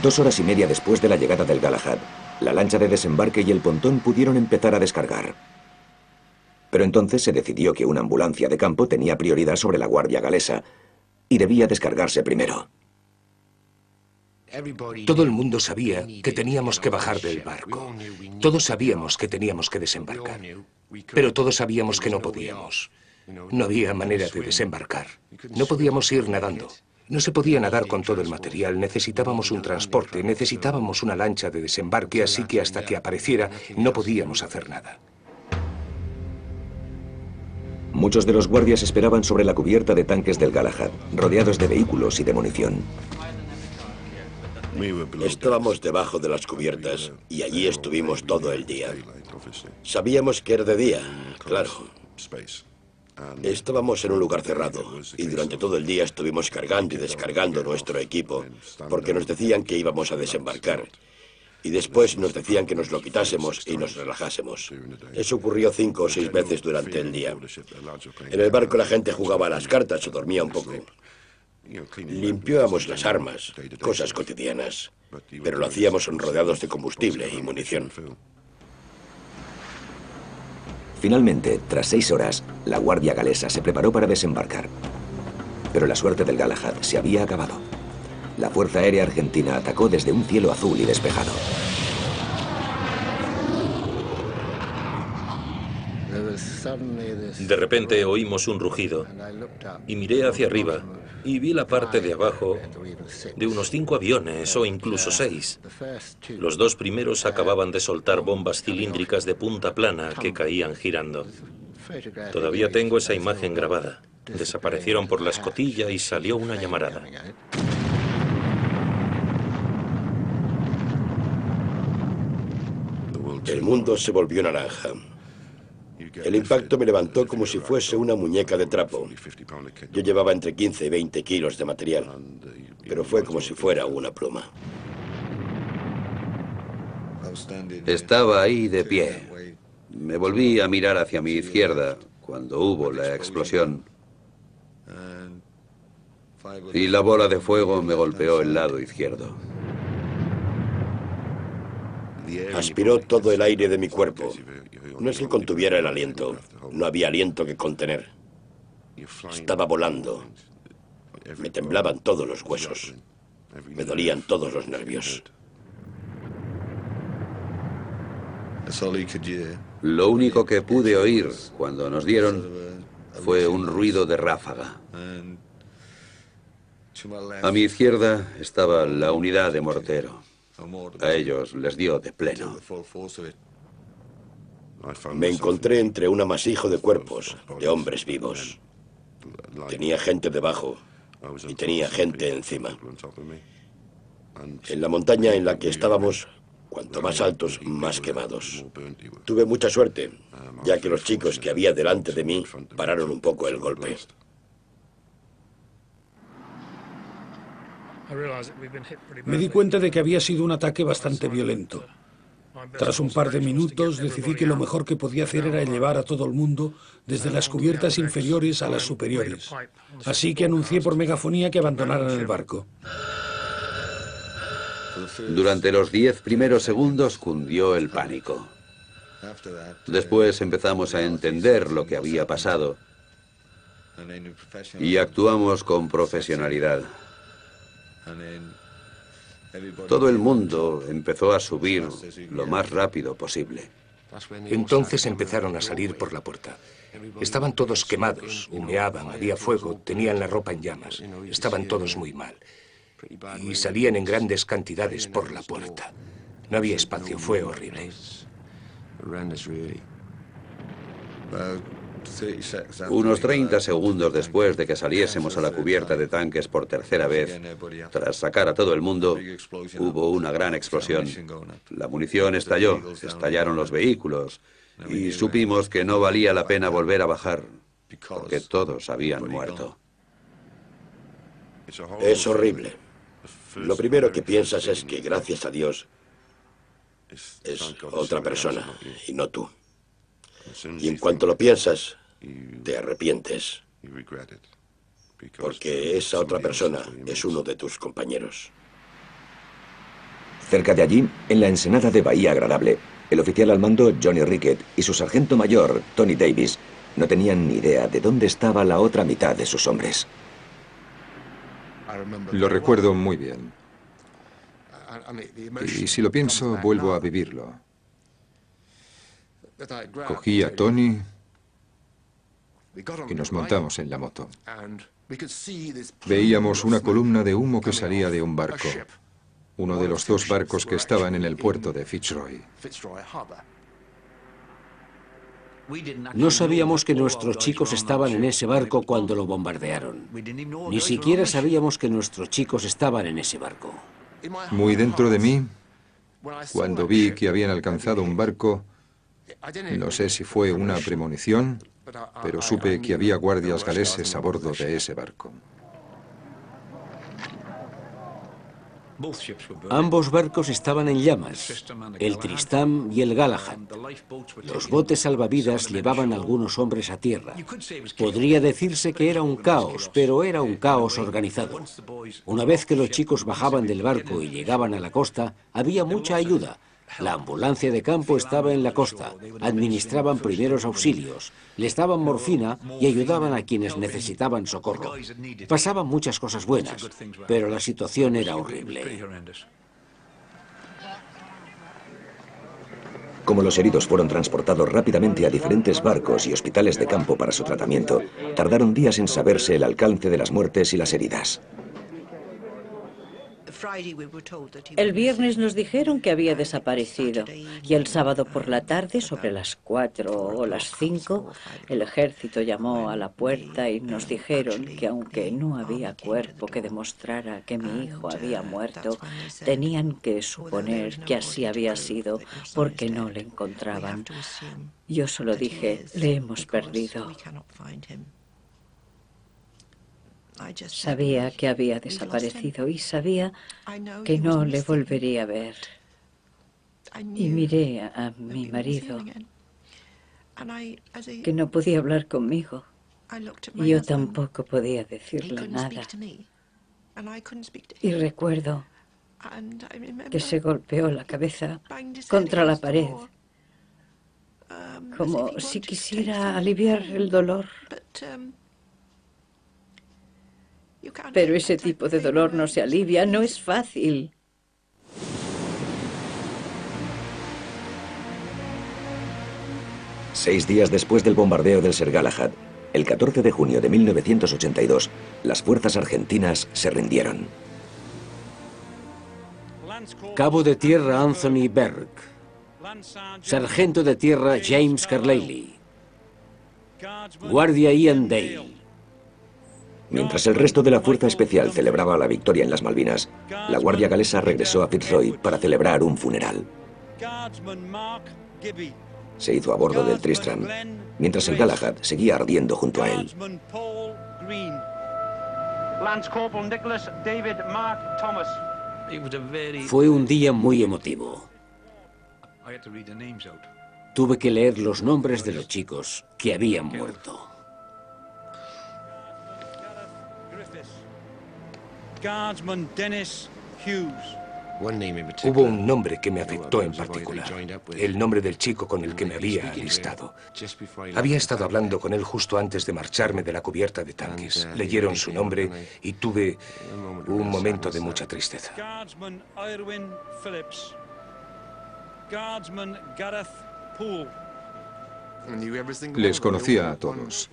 2 horas y media después de la llegada del Galahad, la lancha de desembarque y el pontón pudieron empezar a descargar. Pero entonces se decidió que una ambulancia de campo tenía prioridad sobre la guardia galesa y debía descargarse primero. Todo el mundo sabía que teníamos que bajar del barco. Todos sabíamos que teníamos que desembarcar. Pero todos sabíamos que no podíamos. No había manera de desembarcar. No podíamos ir nadando. No se podía nadar con todo el material. Necesitábamos un transporte, necesitábamos una lancha de desembarque, así que hasta que apareciera no podíamos hacer nada. Muchos de los guardias esperaban sobre la cubierta de tanques del Galahad, rodeados de vehículos y de munición. Estábamos debajo de las cubiertas y allí estuvimos todo el día. Sabíamos que era de día, claro. Estábamos en un lugar cerrado y durante todo el día estuvimos cargando y descargando nuestro equipo porque nos decían que íbamos a desembarcar. Y después nos decían que nos lo quitásemos y nos relajásemos. Eso ocurrió 5 o 6 veces durante el día. En el barco la gente jugaba a las cartas o dormía un poco. Limpiábamos las armas, cosas cotidianas, pero lo hacíamos rodeados de combustible y munición. Finalmente, tras 6 horas, la guardia galesa se preparó para desembarcar. Pero la suerte del Galahad se había acabado. La Fuerza Aérea Argentina atacó desde un cielo azul y despejado. De repente oímos un rugido y miré hacia arriba y vi la parte de abajo de unos 5 aviones o incluso 6. Los 2 primeros acababan de soltar bombas cilíndricas de punta plana que caían girando. Todavía tengo esa imagen grabada. Desaparecieron por la escotilla y salió una llamarada. El mundo se volvió naranja. El impacto me levantó como si fuese una muñeca de trapo. Yo llevaba entre 15 y 20 kilos de material, pero fue como si fuera una pluma. Estaba ahí de pie. Me volví a mirar hacia mi izquierda cuando hubo la explosión. Y la bola de fuego me golpeó el lado izquierdo. Aspiró todo el aire de mi cuerpo. No es que contuviera el aliento. No había aliento que contener. Estaba volando. Me temblaban todos los huesos. Me dolían todos los nervios. Lo único que pude oír cuando nos dieron fue un ruido de ráfaga. A mi izquierda estaba la unidad de mortero. A ellos les dio de pleno. Me encontré entre un amasijo de cuerpos, de hombres vivos. Tenía gente debajo y tenía gente encima. En la montaña en la que estábamos, cuanto más altos, más quemados. Tuve mucha suerte, ya que los chicos que había delante de mí pararon un poco el golpe. Me di cuenta de que había sido un ataque bastante violento. Tras un par de minutos decidí que lo mejor que podía hacer era llevar a todo el mundo desde las cubiertas inferiores a las superiores. Así que anuncié por megafonía que abandonaran el barco. Durante los 10 primeros segundos cundió el pánico. Después empezamos a entender lo que había pasado y actuamos con profesionalidad. Todo el mundo empezó a subir lo más rápido posible. Entonces empezaron a salir por la puerta. Estaban todos quemados, humeaban, había fuego, tenían la ropa en llamas. Estaban todos muy mal. Y salían en grandes cantidades por la puerta. No había espacio, fue horrible. Unos 30 segundos después de que saliésemos a la cubierta de tanques por tercera vez, tras sacar a todo el mundo, hubo una gran explosión. La munición estalló, estallaron los vehículos y supimos que no valía la pena volver a bajar, porque todos habían muerto. Es horrible. Lo primero que piensas es que, gracias a Dios, es otra persona y no tú. Y en cuanto lo piensas, te arrepientes, porque esa otra persona es uno de tus compañeros. Cerca de allí, en la ensenada de Bahía Agradable, el oficial al mando Johnny Rickett y su sargento mayor, Tony Davis, no tenían ni idea de dónde estaba la otra mitad de sus hombres. Lo recuerdo muy bien. Y si lo pienso, vuelvo a vivirlo. Cogí a Tony y nos montamos en la moto. Veíamos una columna de humo que salía de un barco, uno de los dos barcos que estaban en el puerto de Fitzroy. No sabíamos que nuestros chicos estaban en ese barco cuando lo bombardearon. Ni siquiera sabíamos que nuestros chicos estaban en ese barco. Muy dentro de mí, cuando vi que habían alcanzado un barco, no sé si fue una premonición, pero supe que había guardias galeses a bordo de ese barco. Ambos barcos estaban en llamas, el Tristram y el Galahad. Los botes salvavidas llevaban a algunos hombres a tierra. Podría decirse que era un caos, pero era un caos organizado. Una vez que los chicos bajaban del barco y llegaban a la costa, había mucha ayuda. La ambulancia de campo estaba en la costa, administraban primeros auxilios, les daban morfina y ayudaban a quienes necesitaban socorro. Pasaban muchas cosas buenas, pero la situación era horrible. Como los heridos fueron transportados rápidamente a diferentes barcos y hospitales de campo para su tratamiento, tardaron días en saberse el alcance de las muertes y las heridas. El viernes nos dijeron que había desaparecido y el sábado por la tarde, sobre las 4 o las 5, el ejército llamó a la puerta y nos dijeron que aunque no había cuerpo que demostrara que mi hijo había muerto, tenían que suponer que así había sido porque no le encontraban. Yo solo dije, le hemos perdido. Sabía que había desaparecido y sabía que no le volvería a ver. Y miré a mi marido, que no podía hablar conmigo. Y yo tampoco podía decirle nada. Y recuerdo que se golpeó la cabeza contra la pared, como si quisiera aliviar el dolor. Pero ese tipo de dolor no se alivia, no es fácil. Seis días después del bombardeo del Sir Galahad, el 14 de junio de 1982, las fuerzas argentinas se rindieron. Cabo de tierra Anthony Berg. Sargento de tierra James Carlyle. Guardia Ian Dale. Mientras el resto de la Fuerza Especial celebraba la victoria en las Malvinas, la Guardia Galesa regresó a Fitzroy para celebrar un funeral. Se hizo a bordo del Tristram, mientras el Galahad seguía ardiendo junto a él. Fue un día muy emotivo. Tuve que leer los nombres de los chicos que habían muerto. Hubo un nombre que me afectó en particular, el nombre del chico con el que me había alistado. Había estado hablando con él justo antes de marcharme de la cubierta de tanques. Leyeron su nombre y tuve un momento de mucha tristeza. Les conocía a todos.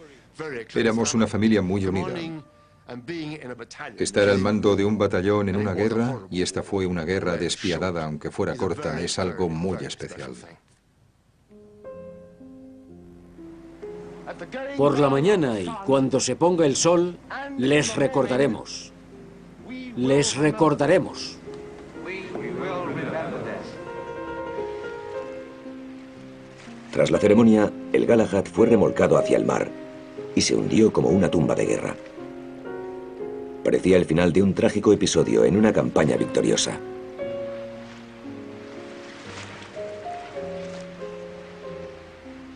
Éramos una familia muy unida. Estar al mando de un batallón en una guerra, y esta fue una guerra despiadada, aunque fuera corta, es algo muy especial. Por la mañana y cuando se ponga el sol, les recordaremos. Les recordaremos. Tras la ceremonia, el Galahad fue remolcado hacia el mar y se hundió como una tumba de guerra. Parecía el final de un trágico episodio en una campaña victoriosa.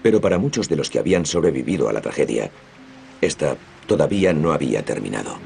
Pero para muchos de los que habían sobrevivido a la tragedia, esta todavía no había terminado.